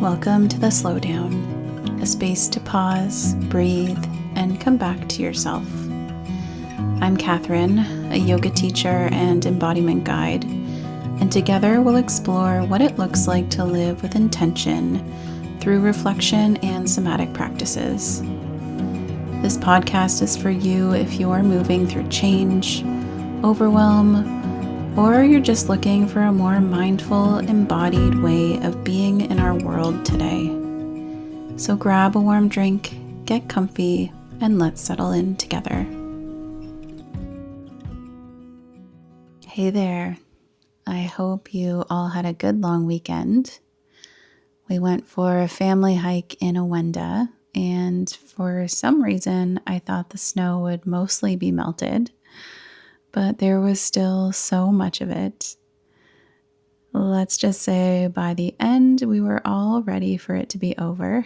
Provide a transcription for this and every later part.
Welcome to the Slowdown, a space to pause, breathe, and come back to yourself. I'm Catherine, a yoga teacher and embodiment guide, and together we'll explore what it looks like to live with intention through reflection and somatic practices. This podcast is for you if you are moving through change, overwhelm, or you're just looking for a more mindful, embodied way of being in our world today. So grab a warm drink, get comfy, and let's settle in together. Hey there. I hope you all had a good long weekend. We went for a family hike in Owenda, and for some reason I thought the snow would mostly be melted, but there was still so much of it. Let's just say by the end, we were all ready for it to be over.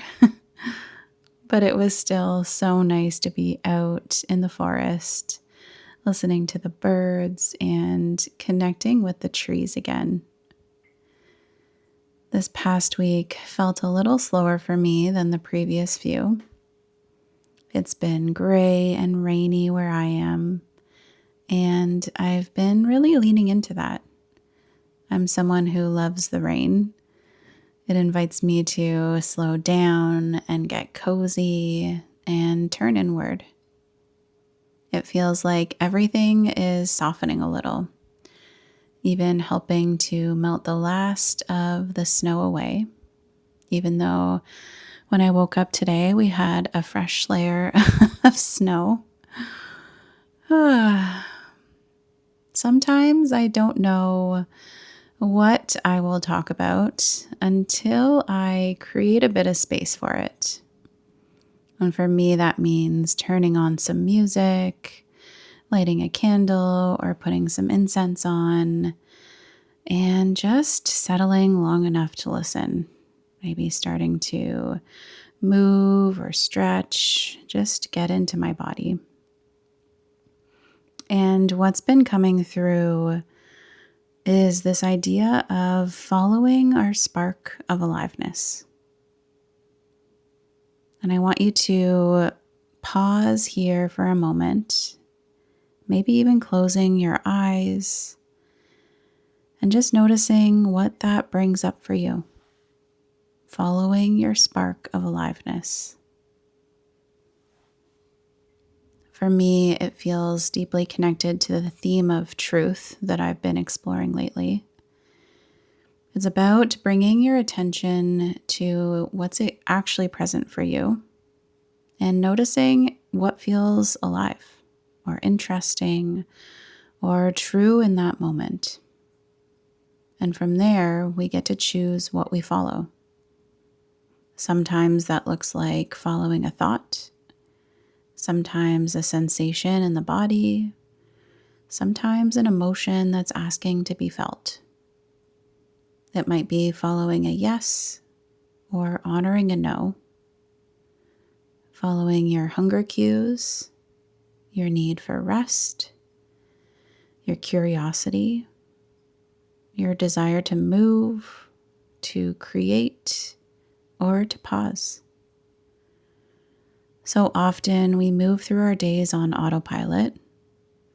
But it was still so nice to be out in the forest, listening to the birds and connecting with the trees again. This past week felt a little slower for me than the previous few. It's been gray and rainy where I am, and I've been really leaning into that. I'm someone who loves the rain. It invites me to slow down and get cozy and turn inward. It feels like everything is softening a little, even helping to melt the last of the snow away, even though when I woke up today, we had a fresh layer of snow. Sometimes I don't know what I will talk about until I create a bit of space for it. And for me, that means turning on some music, lighting a candle, or putting some incense on, and just settling long enough to listen. Maybe starting to move or stretch, just get into my body. And what's been coming through is this idea of following our spark of aliveness. And I want you to pause here for a moment, maybe even closing your eyes and just noticing what that brings up for you. Following your spark of aliveness. For me, it feels deeply connected to the theme of truth that I've been exploring lately. It's about bringing your attention to what's actually present for you and noticing what feels alive or interesting or true in that moment. And from there, we get to choose what we follow. Sometimes that looks like following a thought. Sometimes a sensation in the body, sometimes an emotion that's asking to be felt. It might be following a yes or honoring a no, following your hunger cues, your need for rest, your curiosity, your desire to move, to create, or to pause. So often we move through our days on autopilot,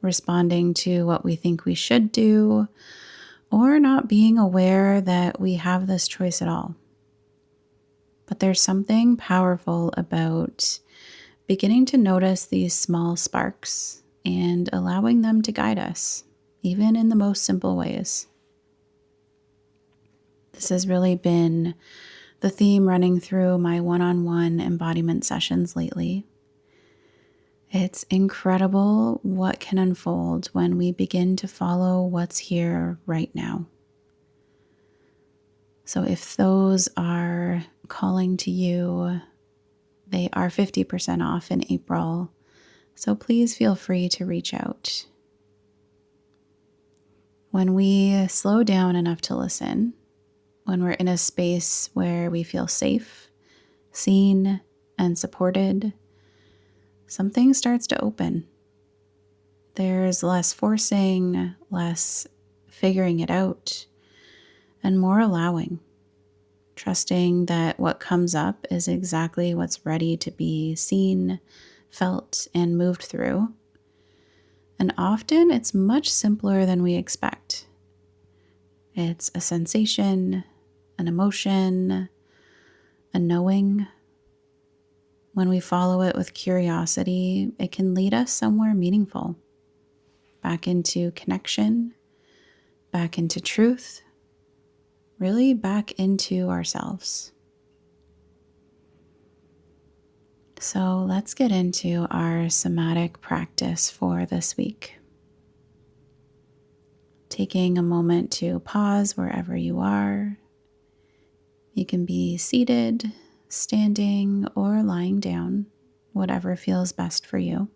responding to what we think we should do, or not being aware that we have this choice at all. But there's something powerful about beginning to notice these small sparks and allowing them to guide us, even in the most simple ways. This has really been the theme running through my one-on-one embodiment sessions lately. It's incredible what can unfold when we begin to follow what's here right now. So if those are calling to you, they are 50% off in April. So please feel free to reach out. When we slow down enough to listen, when we're in a space where we feel safe, seen, and supported, something starts to open. There's less forcing, less figuring it out, and more allowing. trusting that what comes up is exactly what's ready to be seen, felt, and moved through. And often it's much simpler than we expect. It's a sensation, an emotion, a knowing. When we follow it with curiosity, it can lead us somewhere meaningful, back into connection, back into truth, really back into ourselves. So let's get into our somatic practice for this week. Taking a moment to pause wherever you are. You can be seated, standing, or lying down, whatever feels best for you.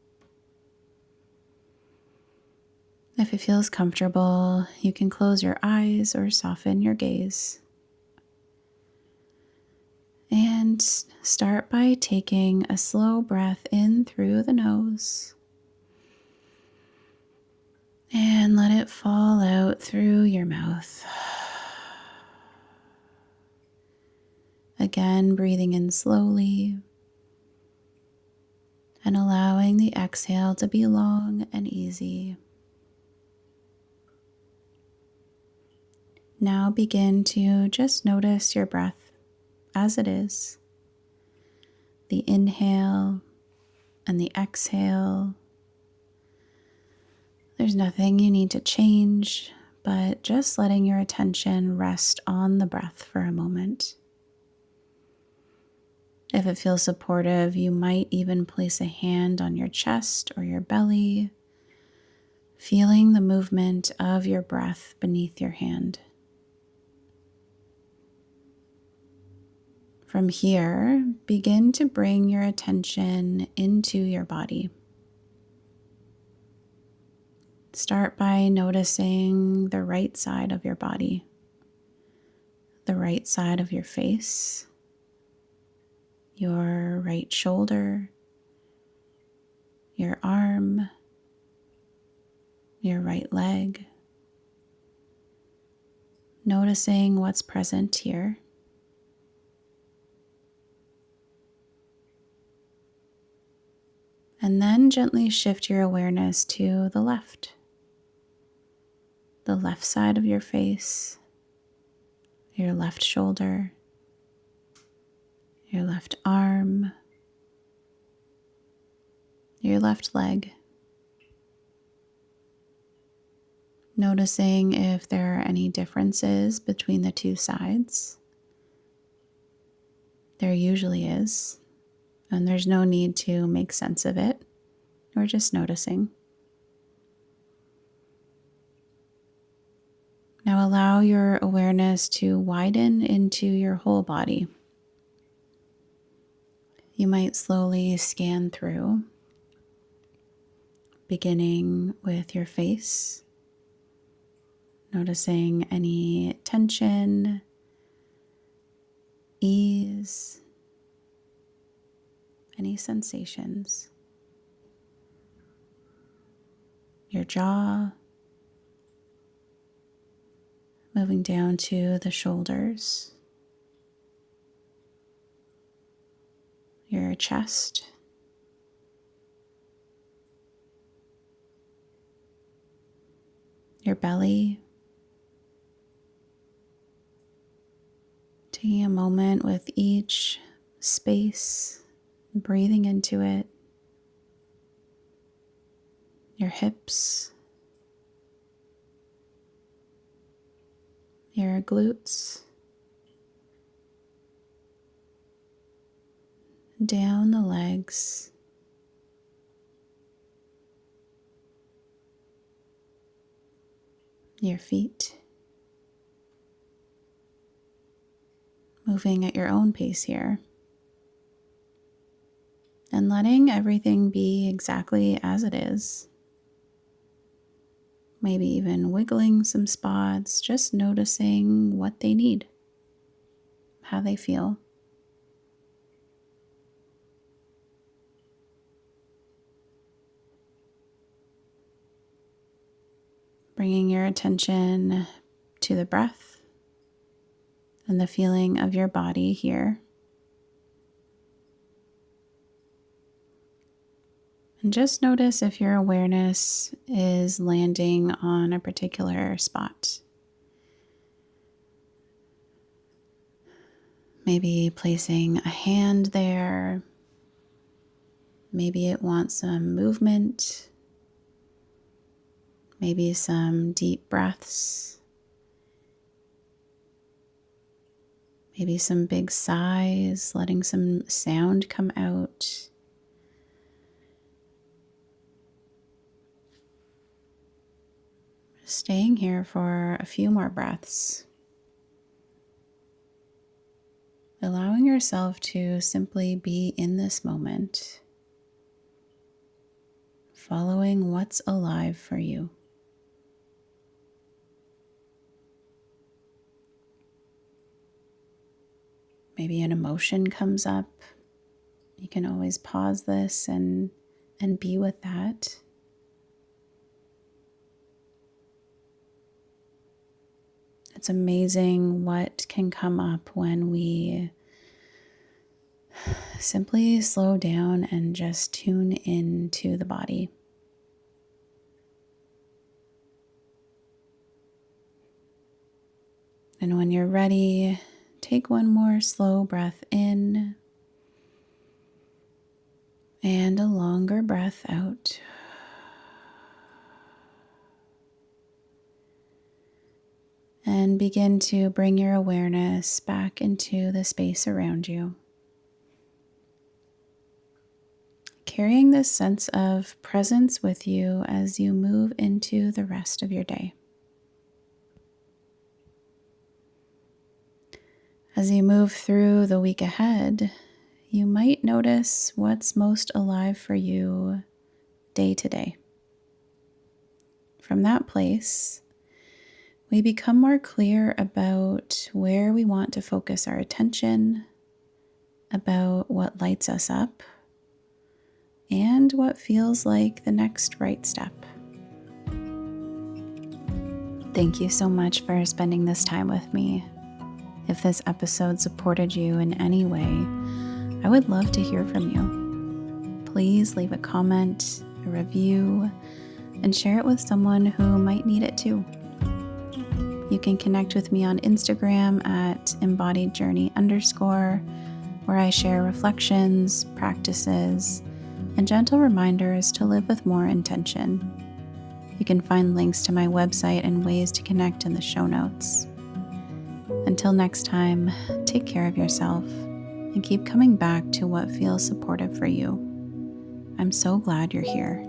If it feels comfortable, you can close your eyes or soften your gaze. And start by taking a slow breath in through the nose and let it fall out through your mouth. Again, breathing in slowly and allowing the exhale to be long and easy. Now begin to just notice your breath as it is. The inhale and the exhale. There's nothing you need to change, but just letting your attention rest on the breath for a moment. If it feels supportive, you might even place a hand on your chest or your belly, feeling the movement of your breath beneath your hand. From here, begin to bring your attention into your body. Start by noticing the right side of your body, the right side of your face, your right shoulder, your arm, your right leg. Noticing what's present here. And then gently shift your awareness to the left side of your face, your left shoulder, your left arm, your left leg. Noticing if there are any differences between the two sides. There usually is, and there's no need to make sense of it. We're just noticing. Now allow your awareness to widen into your whole body. You might slowly scan through, beginning with your face, noticing any tension, ease, any sensations. Your jaw, moving down to the shoulders, your chest, your belly. Taking a moment with each space, breathing into it. Your hips, your glutes, down the legs, your feet, moving at your own pace here, and letting everything be exactly as it is. Maybe even wiggling some spots, just noticing what they need, how they feel. Bringing your attention to the breath and the feeling of your body here. And just notice if your awareness is landing on a particular spot. Maybe placing a hand there. Maybe it wants some movement. Maybe some deep breaths. Maybe some big sighs, letting some sound come out. Staying here for a few more breaths. Allowing yourself to simply be in this moment, following what's alive for you. Maybe an emotion comes up. You can always pause this and be with that. It's amazing what can come up when we simply slow down and just tune into the body. And when you're ready, take one more slow breath in and a longer breath out. And begin to bring your awareness back into the space around you. Carrying this sense of presence with you as you move into the rest of your day. As you move through the week ahead, you might notice what's most alive for you day to day. From that place, we become more clear about where we want to focus our attention, about what lights us up, and what feels like the next right step. Thank you so much for spending this time with me. If this episode supported you in any way, I would love to hear from you. Please leave a comment, a review, and share it with someone who might need it too. You can connect with me on Instagram at embodiedjourney_, where I share reflections, practices, and gentle reminders to live with more intention. You can find links to my website and ways to connect in the show notes. Until next time, take care of yourself and keep coming back to what feels supportive for you. I'm so glad you're here.